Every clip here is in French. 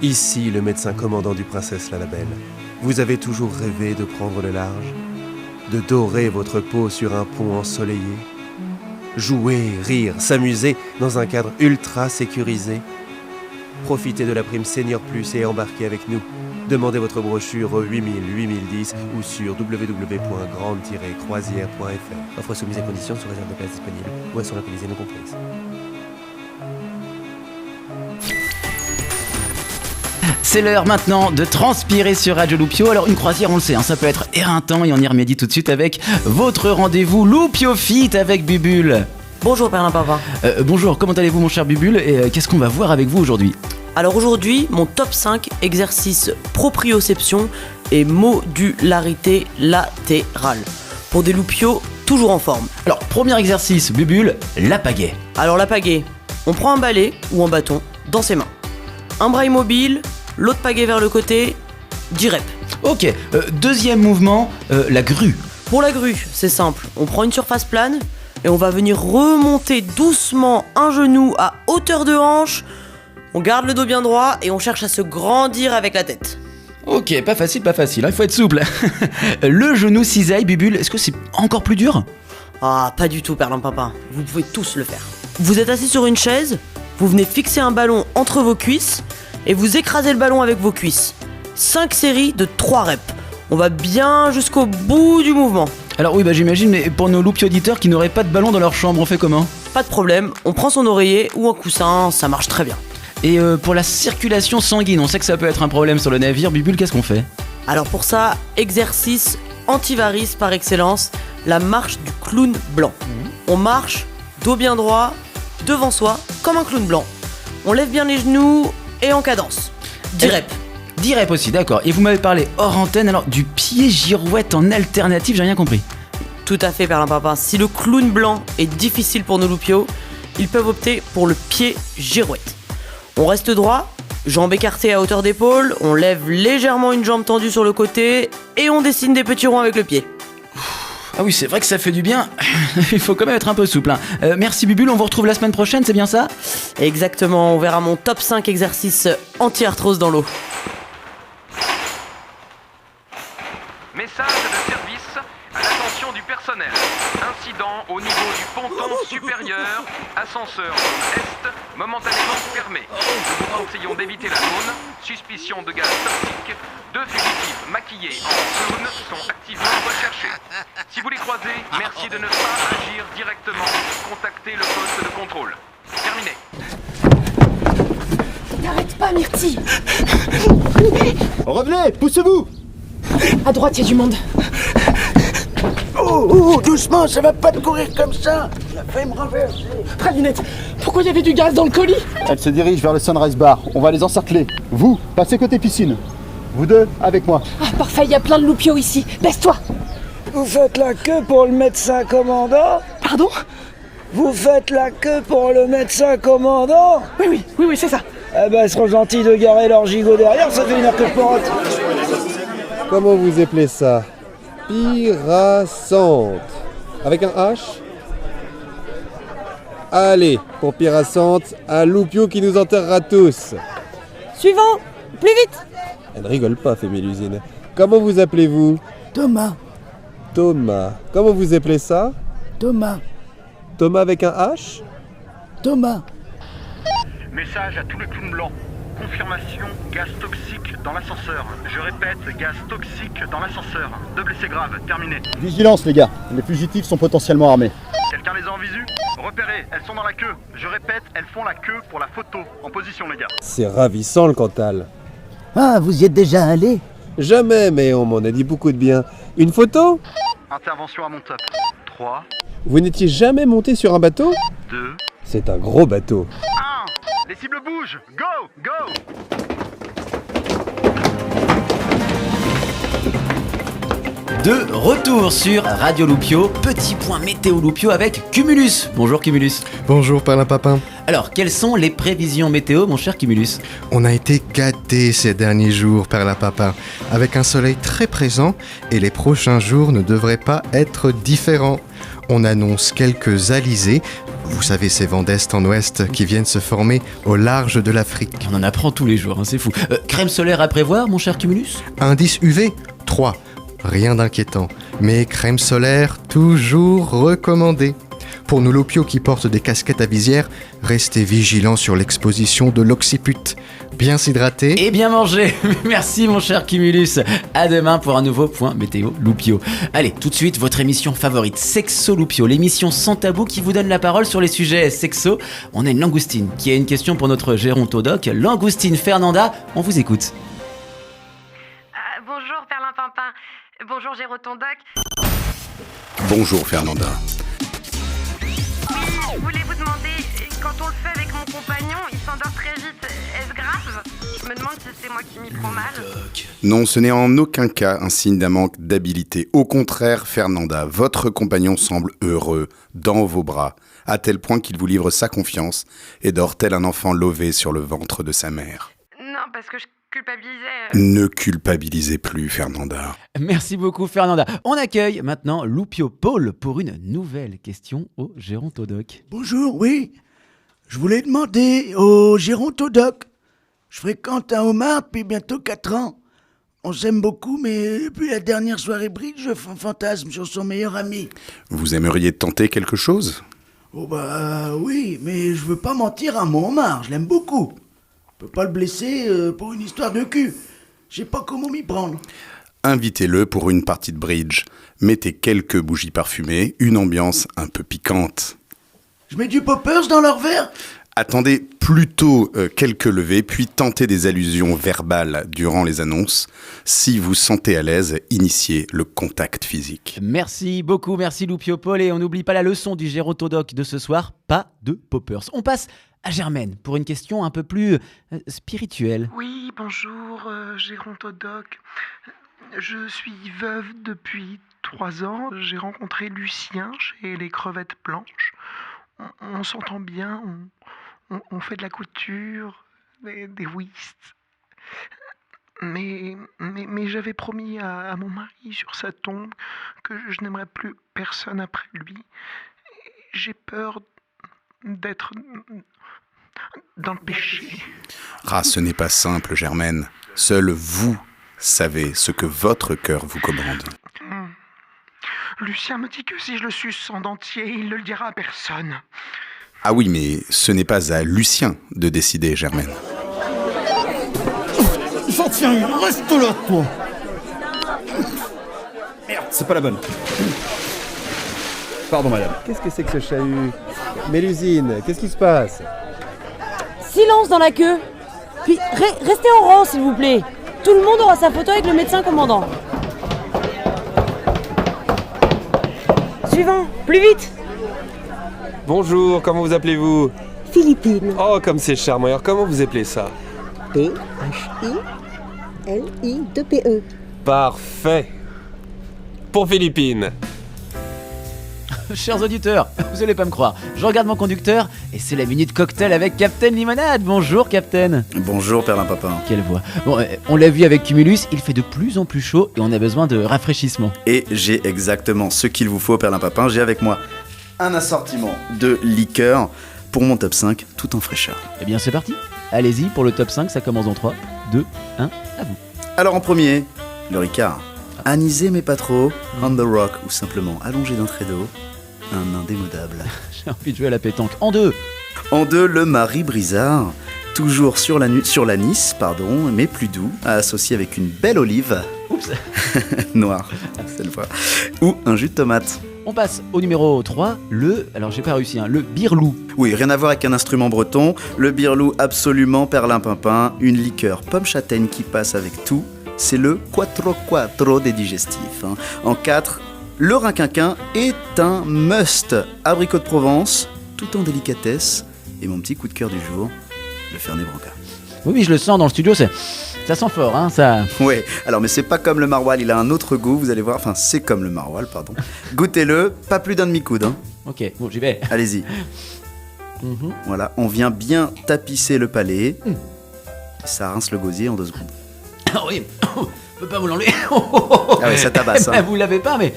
Ici, le médecin commandant du Princesse la Belle. Vous avez toujours rêvé de prendre le large, de dorer votre peau sur un pont ensoleillé, jouer, rire, s'amuser dans un cadre ultra sécurisé. Profitez de la prime Senior Plus et embarquez avec nous. Demandez votre brochure au 8010 ou sur www.grande-croisière.fr. Offre soumise à conditions sous réserve de place disponible. Boissons alcoolisées non comprises. C'est l'heure maintenant de transpirer sur Radio Loupio. Alors une croisière, on le sait, ça peut être éreintant et on y remédie tout de suite avec votre rendez-vous Loupio Fit avec Bubule. Bonjour Perlin Papa. Bonjour, comment allez-vous mon cher Bubule et qu'est-ce qu'on va voir avec vous aujourd'hui ? Alors aujourd'hui, mon top 5 exercice proprioception et modularité latérale. Pour des loupios toujours en forme. Alors premier exercice, Bubule, la pagaie. Alors la pagaie, on prend un balai ou un bâton dans ses mains. Un bras immobile, l'autre pagaie vers le côté, 10 reps. Ok, deuxième mouvement, la grue. Pour la grue, c'est simple, on prend une surface plane et on va venir remonter doucement un genou à hauteur de hanche. On garde le dos bien droit et on cherche à se grandir avec la tête. Ok, pas facile, il faut être souple. Le genou cisaille, Bubule, est-ce que c'est encore plus dur ? Ah, pas du tout Perlin Papa, vous pouvez tous le faire. Vous êtes assis sur une chaise, vous venez fixer un ballon entre vos cuisses et vous écrasez le ballon avec vos cuisses. 5 séries de 3 reps. On va bien jusqu'au bout du mouvement. Alors oui, j'imagine, mais pour nos loupio auditeurs qui n'auraient pas de ballon dans leur chambre, on fait comment ? Pas de problème, on prend son oreiller ou un coussin, ça marche très bien. Et pour la circulation sanguine, on sait que ça peut être un problème sur le navire. Bubule, qu'est-ce qu'on fait ? Alors pour ça, exercice antivarice par excellence, la marche du clown blanc. On marche, dos bien droit, devant soi, comme un clown blanc. On lève bien les genoux et en cadence. 10 reps. 10 reps aussi, d'accord. Et vous m'avez parlé hors antenne, alors du pied girouette en alternative, j'ai rien compris. Tout à fait, Perlin Papa. Si le clown blanc est difficile pour nos loupios, ils peuvent opter pour le pied girouette. On reste droit, jambes écartées à hauteur d'épaule, on lève légèrement une jambe tendue sur le côté et on dessine des petits ronds avec le pied. Ah oui, c'est vrai que ça fait du bien. Il faut quand même être un peu souple. Merci Bubule, on vous retrouve la semaine prochaine, c'est bien ça ? Exactement, on verra mon top 5 exercices anti-arthrose dans l'eau. Message de service à l'attention du personnel. Incident au niveau du ponton supérieur, ascenseur est, momentanément fermé. Nous vous conseillons d'éviter la zone. Suspicion de gaz toxique. 2 fugitifs maquillés en clown sont activement recherchés. Si vous les croisez, merci de ne pas agir directement. Contactez le poste de contrôle. Terminé. N'arrête pas, Myrtille. Revenez, poussez-vous. À droite, il y a du monde. Oh, doucement, ça va pas te courir comme ça. La faille me renverser. Pralinette, pourquoi il y avait du gaz dans le colis ? Elle se dirige vers le Sunrise Bar. On va les encercler. Vous, passez côté piscine. Vous deux, avec moi. Ah, parfait, il y a plein de loupios ici. Baisse-toi. Vous faites la queue pour le médecin commandant ? Pardon ? Vous faites la queue pour le médecin commandant ? Oui, c'est ça. Eh ben, ils seront gentils de garer leur gigot derrière, ça fait 1 heure que je porote. Comment vous appelez ça ? Pirassante. Avec un H ? Allez, pour Pirassante, un loupio qui nous enterrera tous. Suivant, plus vite. Elle ne rigole pas, fait Mélusine. Comment vous appelez-vous ? Thomas. Thomas. Comment vous appelez ça ? Thomas. Thomas avec un H ? Thomas. Message à tous les clowns blancs. Confirmation, gaz toxique dans l'ascenseur. Je répète, gaz toxique dans l'ascenseur. 2 blessés graves, terminé. Vigilance, les gars. Les fugitifs sont potentiellement armés. Quelqu'un les a en visu ? Repérez, elles sont dans la queue. Je répète, elles font la queue pour la photo. En position, les gars. C'est ravissant le Cantal. Ah, vous y êtes déjà allé ? Jamais, mais on m'en a dit beaucoup de bien. Une photo ? Intervention à mon top. 3, Vous n'étiez jamais monté sur un bateau ? 2, C'est un gros bateau. 1. Les cibles bougent. Go, go. De retour sur Radio Loupio, petit point météo Loupio avec Cumulus. Bonjour Cumulus. Bonjour Perlin Papin. Alors, quelles sont les prévisions météo, mon cher Cumulus ? On a été gâtés ces derniers jours, Perlin Papin, avec un soleil très présent et les prochains jours ne devraient pas être différents. On annonce quelques alizés, Vous savez, ces vents d'est en ouest qui viennent se former au large de l'Afrique. On en apprend tous les jours, hein, c'est fou. Crème solaire à prévoir, mon cher Cumulus? Indice UV 3. Rien d'inquiétant, mais crème solaire toujours recommandée. Pour nous lopios qui portent des casquettes à visière, restez vigilants sur l'exposition de l'occiput. Bien s'hydrater. Et bien manger. Merci mon cher Cumulus. À demain pour un nouveau point météo Loupio. Allez, tout de suite, votre émission favorite, Sexo Loupio, l'émission sans tabou qui vous donne la parole sur les sujets sexo. On a une langoustine qui a une question pour notre gérontodoc, Langoustine Fernanda. On vous écoute. Bonjour Perlimpinpin. Bonjour Gérontodoc. Bonjour Fernanda. Je voulais vous demander, quand on le fait avec mon compagnon, il s'endort très vite. Est-ce grave? Je me demande si c'est moi qui m'y prends mal. Non, ce n'est en aucun cas un signe d'un manque d'habileté. Au contraire, Fernanda, votre compagnon semble heureux dans vos bras, à tel point qu'il vous livre sa confiance et dort tel un enfant lové sur le ventre de sa mère. Non, parce que je culpabilisais. Ne culpabilisez plus, Fernanda. Merci beaucoup Fernanda. On accueille maintenant Loupio Paul pour une nouvelle question au gérontodoc. Bonjour, oui. Je voulais demander au gérontodoc. Je fréquente un homard depuis bientôt 4 ans. On s'aime beaucoup, mais depuis la dernière soirée bridge, je fantasme sur son meilleur ami. Vous aimeriez tenter quelque chose ? Oh bah oui, mais je veux pas mentir à mon homard, je l'aime beaucoup. Je peux pas le blesser pour une histoire de cul. Je sais pas comment m'y prendre. Invitez-le pour une partie de bridge. Mettez quelques bougies parfumées, une ambiance un peu piquante. Je mets du poppers dans leur verre. Attendez plutôt quelques levées, puis tentez des allusions verbales durant les annonces. Si vous sentez à l'aise, initiez le contact physique. Merci beaucoup, merci Loupio Paul. Et on n'oublie pas la leçon du gérontodoc de ce soir, pas de poppers. On passe à Germaine pour une question un peu plus spirituelle. Oui, bonjour, gérontodoc. Je suis veuve depuis 3 ans. J'ai rencontré Lucien chez les Crevettes Blanches. On s'entend bien, on fait de la couture, des whists. Mais j'avais promis à mon mari sur sa tombe que je n'aimerais plus personne après lui. J'ai peur d'être dans le péché. Ah, ce n'est pas simple, Germaine. Seul vous savez ce que votre cœur vous commande. Lucien me dit que si je le suce en entier, il ne le dira à personne. Ah oui, mais ce n'est pas à Lucien de décider, Germaine. Ça tient, reste là, toi. Merde, c'est pas la bonne. Pardon, madame. Qu'est-ce que c'est que ce chahut? Mélusine, qu'est-ce qui se passe? Silence dans la queue. Puis restez en rang, s'il vous plaît. Tout le monde aura sa photo avec le médecin commandant. Suivant, plus vite. Bonjour, comment vous appelez-vous? Philippine. Oh, comme c'est charmant. Alors, comment vous appelez ça? Philippine. Parfait. Pour Philippine. Chers auditeurs, vous allez pas me croire, je regarde mon conducteur et c'est la minute cocktail avec Captain Limonade. Bonjour Captain. Bonjour Perlimpinpin. Quelle voix. Bon, on l'a vu avec Cumulus, il fait de plus en plus chaud et on a besoin de rafraîchissement. Et j'ai exactement ce qu'il vous faut Perlimpinpin. J'ai avec moi un assortiment de liqueurs pour mon top 5 tout en fraîcheur. Eh bien c'est parti, allez-y pour le top 5, ça commence dans 3, 2, 1, à vous. Alors en premier, le Ricard. Anisé mais pas trop, on the rock ou simplement allongé d'un trait d'eau. Un indémodable. J'ai envie de jouer à la pétanque. En 2. En 2, le Marie Brizard. Toujours sur l'anis, mais plus doux, à associer avec une belle olive. Oups. Noire, cette fois. Ou un jus de tomate. On passe au numéro 3, alors j'ai pas réussi, le birlou. Oui, rien à voir avec un instrument breton. Le birlou, absolument Perlimpinpin. Une liqueur pomme châtaigne qui passe avec tout. C'est le quattro des digestifs. En 4, le rinquinquin est un must. Abricot de Provence, tout en délicatesse. Et mon petit coup de cœur du jour, le Fernet Branca. Oui, je le sens dans le studio, ça sent fort, ça... Ouais, alors mais c'est pas comme le maroilles, il a un autre goût, vous allez voir. Enfin, c'est comme le maroilles, pardon. Goûtez-le, pas plus d'un demi-coude. Ok, bon, j'y vais. Allez-y. Voilà, on vient bien tapisser le palais. Ça rince le gosier en 2 secondes. Ah oui, je peux pas vous l'enlever. Ah ouais, ça tabasse. Vous l'avez pas, mais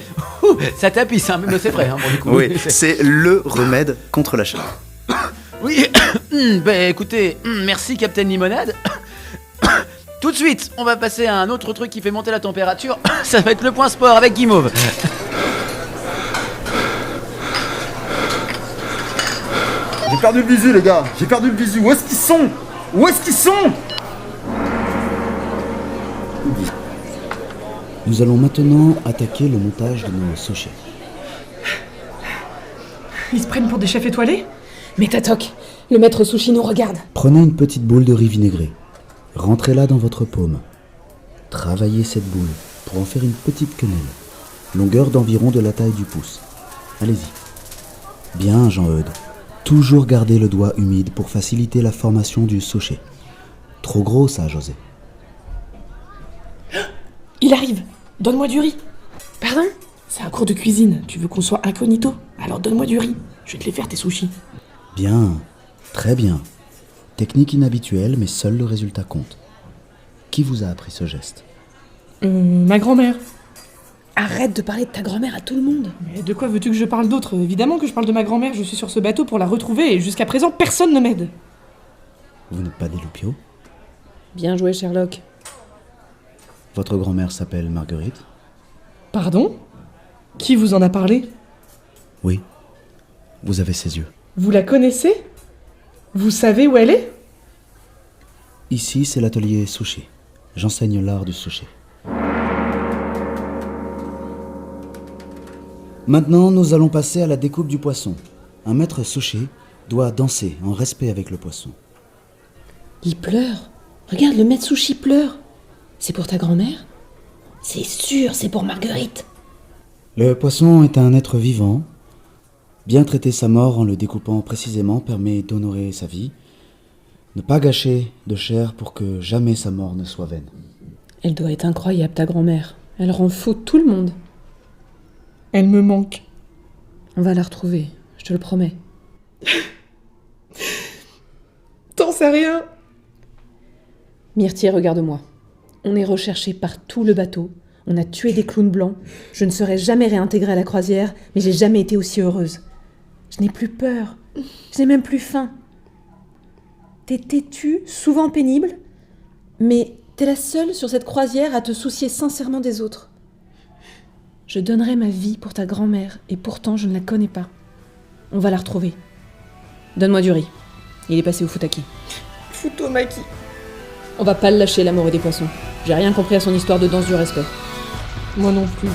Ça tapisse, hein, mais c'est vrai, hein, pour du coup. Oui, c'est le remède contre la chaleur. Oui, bah écoutez, merci Captain Limonade. Tout de suite, on va passer à un autre truc qui fait monter la température. Ça va être le point sport avec Guimauve. J'ai perdu le visu, les gars. J'ai perdu le visu. Où est-ce qu'ils sont? Où est-ce qu'ils sont? Nous allons maintenant attaquer le montage de nos sushis. Ils se prennent pour des chefs étoilés? Mais Tatoc, le maître sushi nous regarde. Prenez une petite boule de riz vinaigré. Rentrez-la dans votre paume. Travaillez cette boule pour en faire une petite quenelle, longueur d'environ de la taille du pouce. Allez-y. Bien, Jean-Eudes. Toujours garder le doigt humide pour faciliter la formation du sushi. Trop gros ça, José. Il arrive. Donne-moi du riz. Pardon? C'est un cours de cuisine. Tu veux qu'on soit incognito? Alors donne-moi du riz. Je vais te les faire tes sushis. Bien, très bien. Technique inhabituelle, mais seul le résultat compte. Qui vous a appris ce geste? Ma grand-mère. Arrête de parler de ta grand-mère à tout le monde. Mais de quoi veux-tu que je parle d'autre? Évidemment que je parle de ma grand-mère, je suis sur ce bateau pour la retrouver et jusqu'à présent personne ne m'aide. Vous n'êtes pas des loupiaux? Bien joué, Sherlock. Votre grand-mère s'appelle Marguerite? Pardon? Qui vous en a parlé? Oui, vous avez ses yeux. Vous la connaissez? Vous savez où elle est? Ici, c'est l'atelier sushi. J'enseigne l'art du sushi. Maintenant, nous allons passer à la découpe du poisson. Un maître sushi doit danser en respect avec le poisson. Il pleure. Regarde, le maître sushi pleure. C'est pour ta grand-mère? C'est sûr, c'est pour Marguerite. Le poisson est un être vivant. Bien traiter sa mort en le découpant précisément permet d'honorer sa vie. Ne pas gâcher de chair pour que jamais sa mort ne soit vaine. Elle doit être incroyable, ta grand-mère. Elle rend fou tout le monde. Elle me manque. On va la retrouver, je te le promets. T'en sais rien. Myrtille, regarde-moi. On est recherché par tout le bateau. On a tué des clowns blancs. Je ne serai jamais réintégrée à la croisière, mais j'ai jamais été aussi heureuse. Je n'ai plus peur. Je n'ai même plus faim. T'es têtue, souvent pénible, mais t'es la seule sur cette croisière à te soucier sincèrement des autres. Je donnerais ma vie pour ta grand-mère, et pourtant je ne la connais pas. On va la retrouver. Donne-moi du riz. Il est passé au futaki. Futomaki. On va pas le lâcher, l'amoureux des poissons. J'ai rien compris à son histoire de danse du respect. Moi non plus.